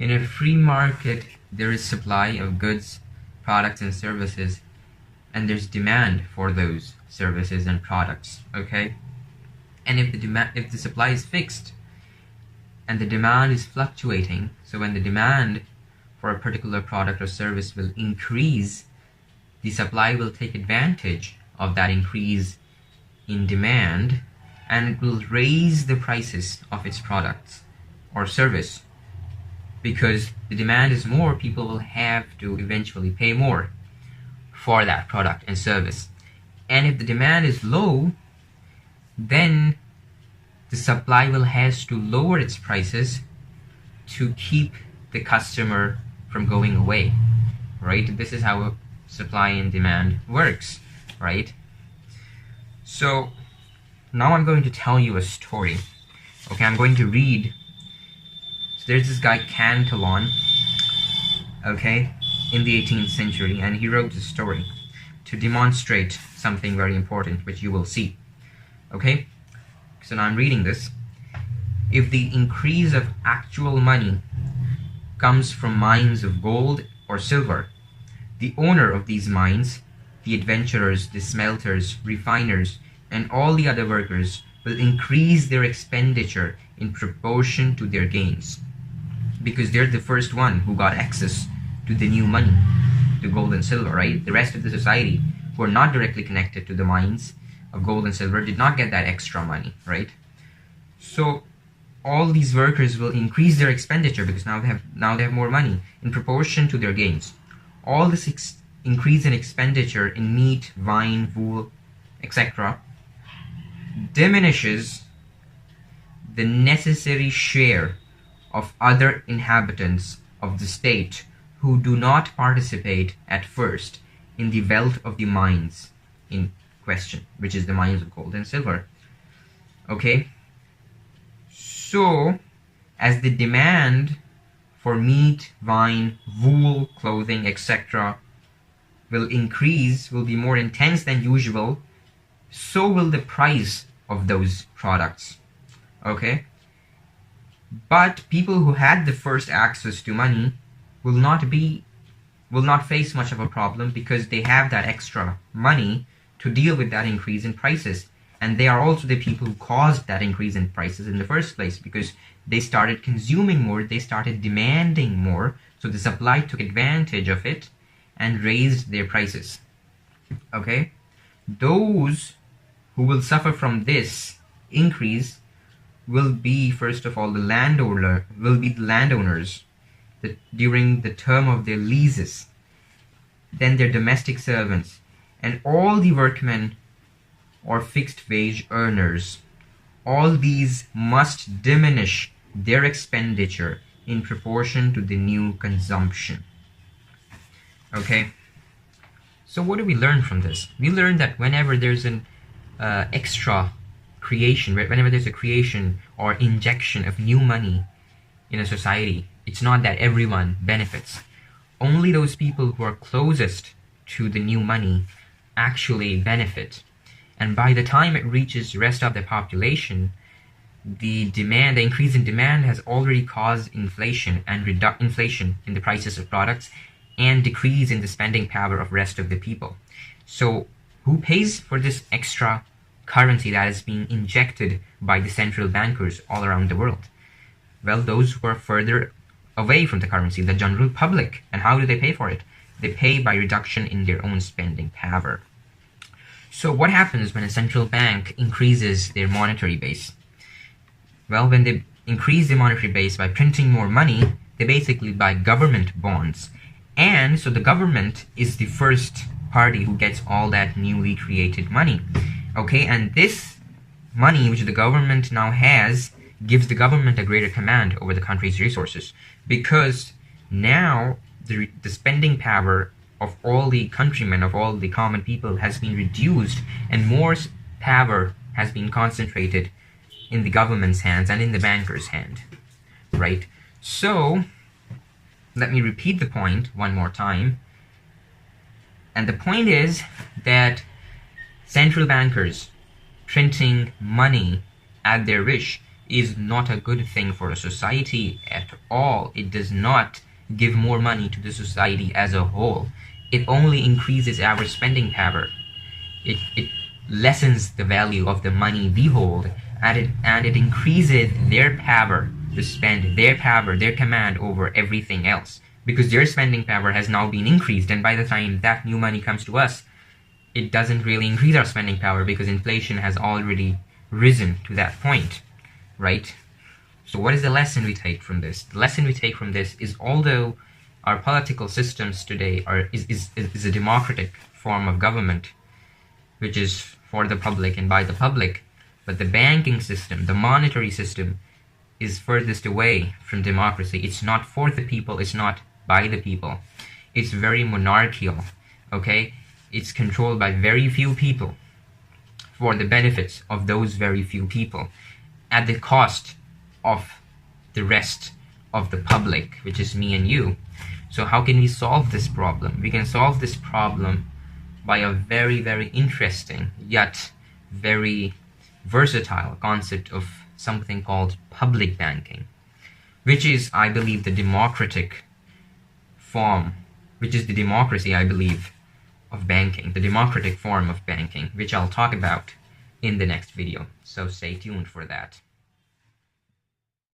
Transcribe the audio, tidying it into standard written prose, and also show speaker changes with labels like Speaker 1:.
Speaker 1: In a free market, there is supply of goods, products, and services, and there's demand for those services and products. Okay, and if the supply is fixed and the demand is fluctuating, so when the demand for a particular product or service will increase, the supply will take advantage of that increase in demand, and it will raise the prices of its products or service. Because the demand is more, people will have to eventually pay more for that product and service. And if the demand is low, then the supply will has to lower its prices to keep the customer from going away, right? This is how supply and demand works, right? So now I'm going to tell you a story. Okay, I'm going to read. So there's this guy Cantillon, okay, in the 18th century, and he wrote a story to demonstrate something very important, which you will see. Okay, so now I'm reading this. If the increase of actual money comes from mines of gold or silver, the owner of these mines, the adventurers, the smelters, refiners, and all the other workers will increase their expenditure in proportion to their gains, because they're the first one who got access to the new money, to gold and silver, right? The rest of the society who are not directly connected to the mines of gold and silver did not get that extra money, right? So all these workers will increase their expenditure because now they have more money in proportion to their gains. All this increase in expenditure in meat, wine, wool, etc. diminishes the necessary share of other inhabitants of the state who do not participate at first in the wealth of the mines in question, which is the mines of gold and silver. Okay? So, as the demand for meat, wine, wool, clothing, etc. will increase, will be more intense than usual, so will the price of those products. Okay? But people who had the first access to money will not face much of a problem because they have that extra money to deal with that increase in prices. And they are also the people who caused that increase in prices in the first place, because they started consuming more, they started demanding more, so the supply took advantage of it and raised their prices. Okay? Those who will suffer from this increase will be, first of all, the landowners during the term of their leases, then their domestic servants, and all the workmen or fixed wage earners. All these must diminish their expenditure in proportion to the new consumption. Okay, so what do we learn from this? We learn that whenever there's an extra creation, whenever there's a creation or injection of new money in a society, it's not that everyone benefits. Only those people who are closest to the new money actually benefit. And by the time it reaches the rest of the population, the increase in demand has already caused inflation and inflation in the prices of products and decrease in the spending power of rest of the people. So who pays for this extra currency that is being injected by the central bankers all around the world? Well, those who are further away from the currency, the general public. And how do they pay for it? They pay by reduction in their own spending power. So what happens when a central bank increases their monetary base? Well, when they increase the monetary base by printing more money, they basically buy government bonds. And so the government is the first party who gets all that newly created money. Okay, and this money which the government now has gives the government a greater command over the country's resources, because now the spending power of all the countrymen, of all the common people, has been reduced, and more power has been concentrated in the government's hands and in the banker's hand, right? So, let me repeat the point one more time. And the point is that central bankers printing money at their wish is not a good thing for a society at all. It does not give more money to the society as a whole. It only increases our spending power. It lessens the value of the money we hold, and it increases their power to spend, their power, their command over everything else, because their spending power has now been increased, and by the time that new money comes to us, it doesn't really increase our spending power because inflation has already risen to that point, right? So what is the lesson we take from this? The lesson we take from this is, although our political systems today is a democratic form of government, which is for the public and by the public, but the banking system, the monetary system, is furthest away from democracy. It's not for the people, it's not by the people. It's very monarchical, okay? It's controlled by very few people for the benefits of those very few people at the cost of the rest of the public, which is me and you. So how can we solve this problem? We can solve this problem by a very, very interesting yet very versatile concept of something called public banking, which is, I believe, the democratic form, which is the democracy, I believe, of banking, the democratic form of banking, which I'll talk about in the next video. So stay tuned for that.